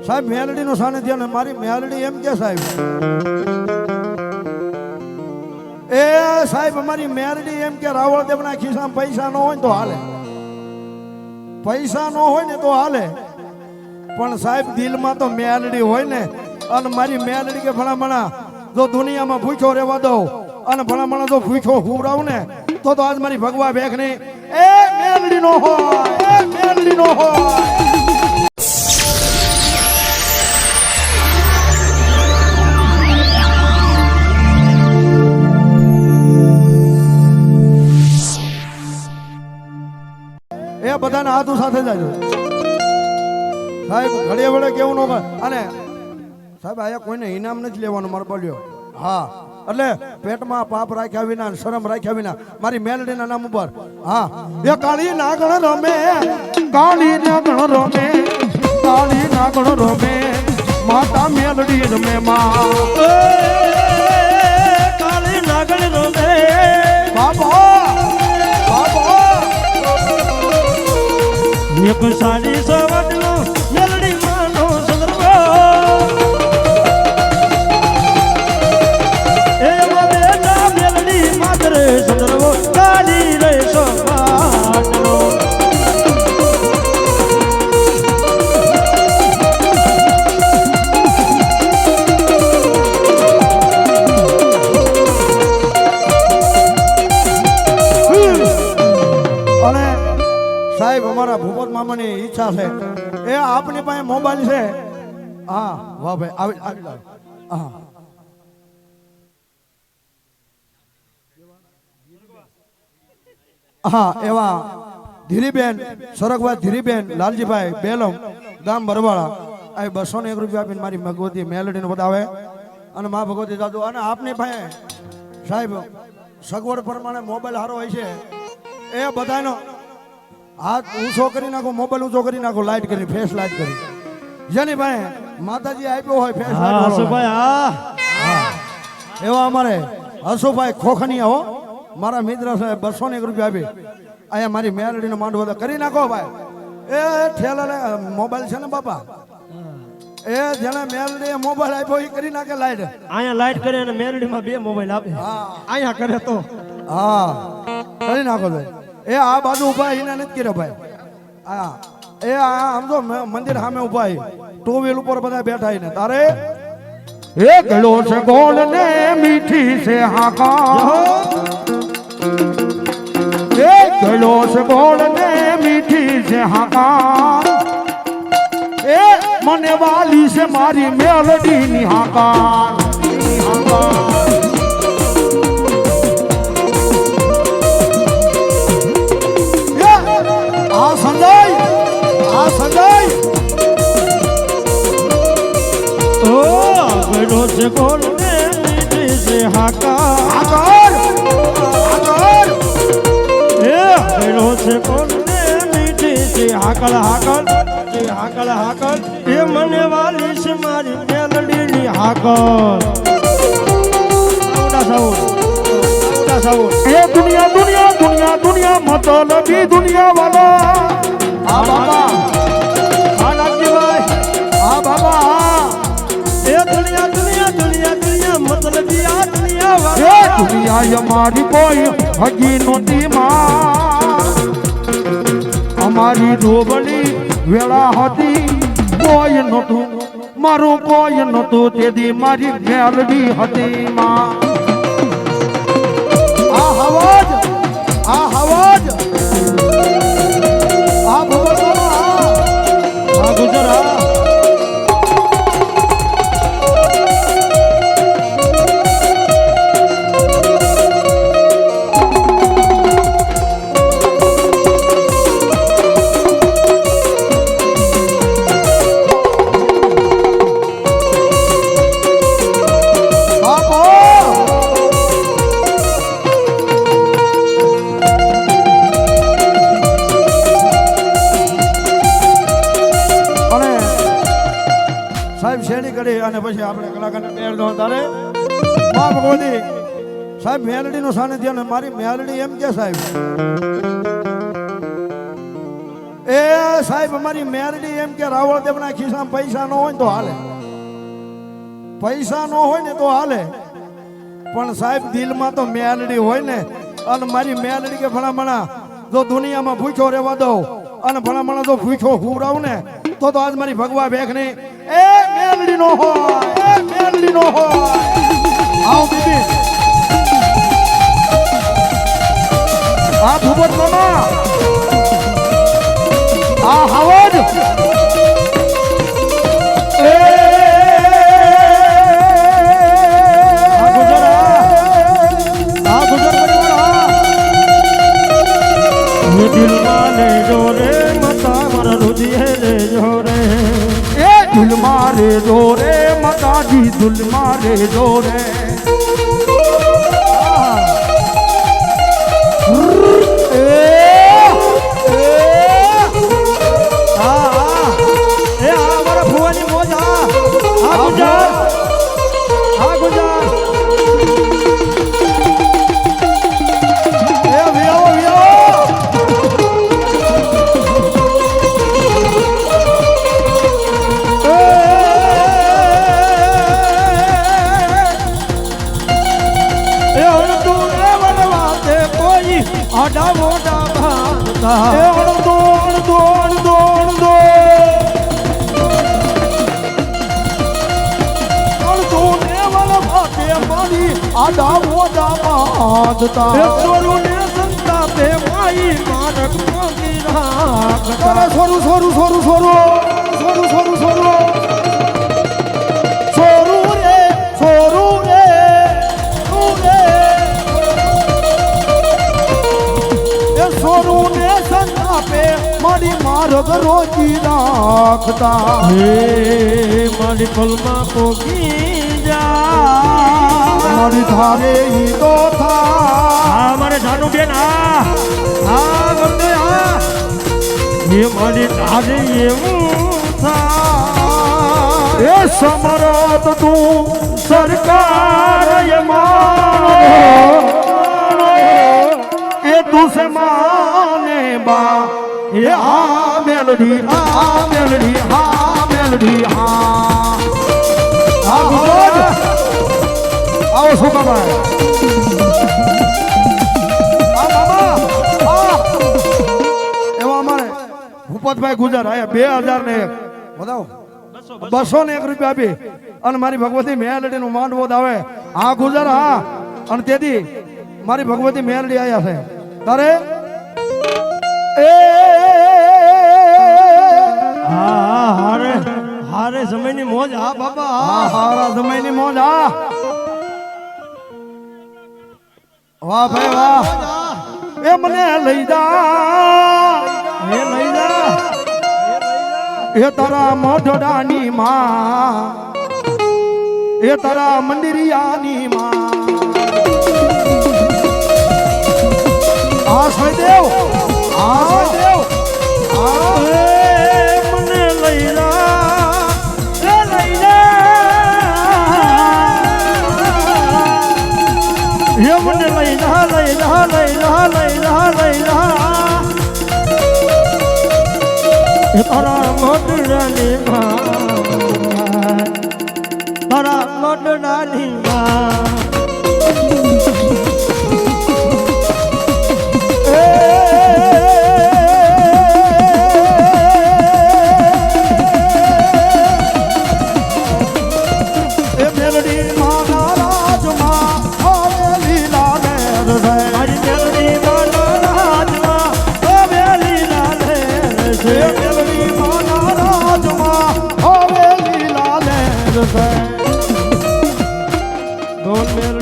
સાહેબ મેલડી નું સાનિધ્ય ને મારી મેલડી એમ કે સાહેબ એ સાહેબ અમારી મેલડી એમ કે રાવળ દેવના ખિસ્સામાં પૈસા ન હોય ને તો હાલે, પૈસા ન હોય ને તો હાલે, પણ સાહેબ દિલમાં તો મેલડી હોય ને. અને મારી મેલડી કે ભલામણા જો દુનિયામાં ભૂખ્યો રહેવા દઉં અને ભલામણા જો ભૂખ્યો હુવડાવું ને તો આજ મારી ભગવા ભેખ નહીં. એ મેલડી નો હોય, એ મેલડી નો હોય. એ બધાને હાથું સાથે જાજો સાહેબ. ઘડીએ વડે કેવું ન કરે. અને સાહેબ આયા કોઈને ઇનામ નથી લેવાનું મારો બોલ્યો. હા એટલે પેટમાં પાપ રાખ્યા વિના, શરમ રાખ્યા વિના મારી મેલડીના નામ ઉપર. હા એ કાળી નાગણ રમે, કાળી નાગણ રમે, કાળી નાગણ રમે, માતા મેલડી રમે માં. કાળી નાગણ રમે બાબા બાબા એક સાડી સવડનો મેલડી માનો સંદર્ભ એ બેટા મેલડી માત્ર સંદર્ભ કાઢી રે સવાડનો. અને સાહેબ અમારા ભૂપત મામાની ઈચ્છા છે એ આપની પાસે મોબાઈલ છે. હા વાહ ભાઈ આવી આવી લાવ. હા હા એવા ધીરીબેન સરગવા ધીરીબેન લાલજીભાઈ બેલમ ગામ બરવાળા આ 201 રૂપિયા આપીને મારી ભગવતી મેલડીને બતાવે અને મા ભગવતી દાદુ. અને આપની પાસે સાહેબ સગવડ પ્રમાણે મોબાઈલ સારો હોય છે એ બધાનો હાથ ઊંચો કરી નાખો, મોબાઈલ ઊંચો કરી નાખો, લાઈટ કરી, ફેસ લાઈટ કરી. જેની ભાઈ માતાજી આપ્યો હોય ફેસ લાઈટ. હસુભાઈ હા એવા અમારે હસુભાઈ ખોખનિયા હો મારા મિત્ર છે. 201 રૂપિયા આપી અહીંયા મારી મેલડીનો માંડવો કરી નાખો ભાઈ. એ ઠેલા મોબાઈલ છે ને બાપા, એ જેને મેલડીએ મોબાઈલ આપ્યો એ કરી નાખે લાઈટ. અહીંયા લાઈટ કરે અને મેલડીમાં 2 મોબાઈલ આપે. અહીંયા કરે તો હા કરી નાખો ભાઈ. એ આ બાજુ ઉભા એને નથી કર્યો ભાઈ. હા એ આમ તો મંદિર સામે ઉભા ટુ વ્હીલ ઉપર બધા બેઠા ને તારે એ ગળો છે ગોળ ને મીઠી છે હાકા, એ ગળો છે ગોળ ને મીઠી છે હાકા, એ મને વાલી છે મારી મેલડી ની હાકા. આ સંજય, આ સંજય ઓ ગળો છે ગોળ ને મીઠી છે હાકા, આગળ આગળ એ ગળો છે ગોળ ને મીઠી છે હાકળ હાકળ એ હાકળ હાકળ એ મને વાલી છે મારી મેલડી ની હાકળ. એ દુનિયા દુનિયા દુનિયા દુનિયા મતલબી દુનિયા વાલા. હા બાબા હા નાગજીભાઈ હા બાબા એ દુનિયા દુનિયા દુનિયા દુનિયા મતલબી આ દુનિયા એ વાળા. દુનિયા અમારી કોઈ હજી નહોતી માં, અમારી ડોબલી વેળા હતી કોઈ નહોતું, મારું કોઈ નહોતું તેથી મારી મેલડી હતી માં. આ હવાજ આ હવાજ આ ભગવાન આ ગુજરાત શેરડી કરી અને પછી આપણે કલાકારને પેર દો તારે મા ભગવતી સાહેબ મેલડી નું સાનિધ્ય ને મારી મેલડી એમ કે સાહેબ એ સાહેબ અમારી મેરડી એમ કે રાવળદેવના ખિસ્સામાં પૈસા ન હોય ને તો હાલે, પૈસા ન હોય ને તો હાલે, પણ સાહેબ દિલમાં તો મેલડી હોય ને. અને મારી મેલડી કે ભલામણા જો દુનિયામાં ભૂખ્યો રહેવા દઉં અને ભલામણા જો ભૂખ્યો હુવરાવું ને તો આજ મારી ભગવા ભેખની એ મેલડી નો હોય, એ મેલડી નો હોય. આવો બીબી, આ ભૂપત મામા, આ હાવજ દિલમાં લેજો રે મતા મારા રુધિરે લેજો રે, એ દિલમાં રેજો રે માતાજી, દિલમાં રેજો રે. આડા મોટા ભાંગતા એ અણદો અણદો અણદો અણદો અણદો ને વાલા ભાતે મારી આડા મોટા બાંધતા એ સોરું ને સંતાપે માઈ માનક મોગી રાખતા. સોરું સોરું સોરું સોરું સોરું સોરું સોરું સોરું રે સોરું રે સોરું રે સોરું ને સંતાપે મારી માર્ગ રોજી રાખતા. હે મારી પલમાં પોગી જા, મારી ધારે ઈ તો થા. મારે જાનુ બેન ગમતો હે મારી ધારે એવું થા. એ સમરત તું સરકાર એ તુસે માને બા એ આ મેલડી આ મેલડી આ મેલડી આ આવો સુકાભાઈ આ મામા એવા અમારે ભૂપતભાઈ ગુજર આયા 2000 ને 1 બતાવો 201 રૂપિયા આપી અને મારી ભગવતી મેલડી નું માંડવો આવે આ ગુજર હા. અને તેથી મારી ભગવતી મેલડી આયા છે તારે એ હારે હારે સમયની મોજ હા બાબા હા હારા સમયની મોજ હા. વાહ ભાઈ વાહ. એ મને લઈ જા એ લઈ જા એ તારા મોઢડાની માં એ તારા મંદિરિયાની માં આ સદેવ આ સદેવ મને લઈ જા એ લઈ જા એ મને લઈ જા લઈ જા લઈ જા લઈ જા લઈ જા એ તારા મોઢડાની માં તારા મોઢડાની માં Don't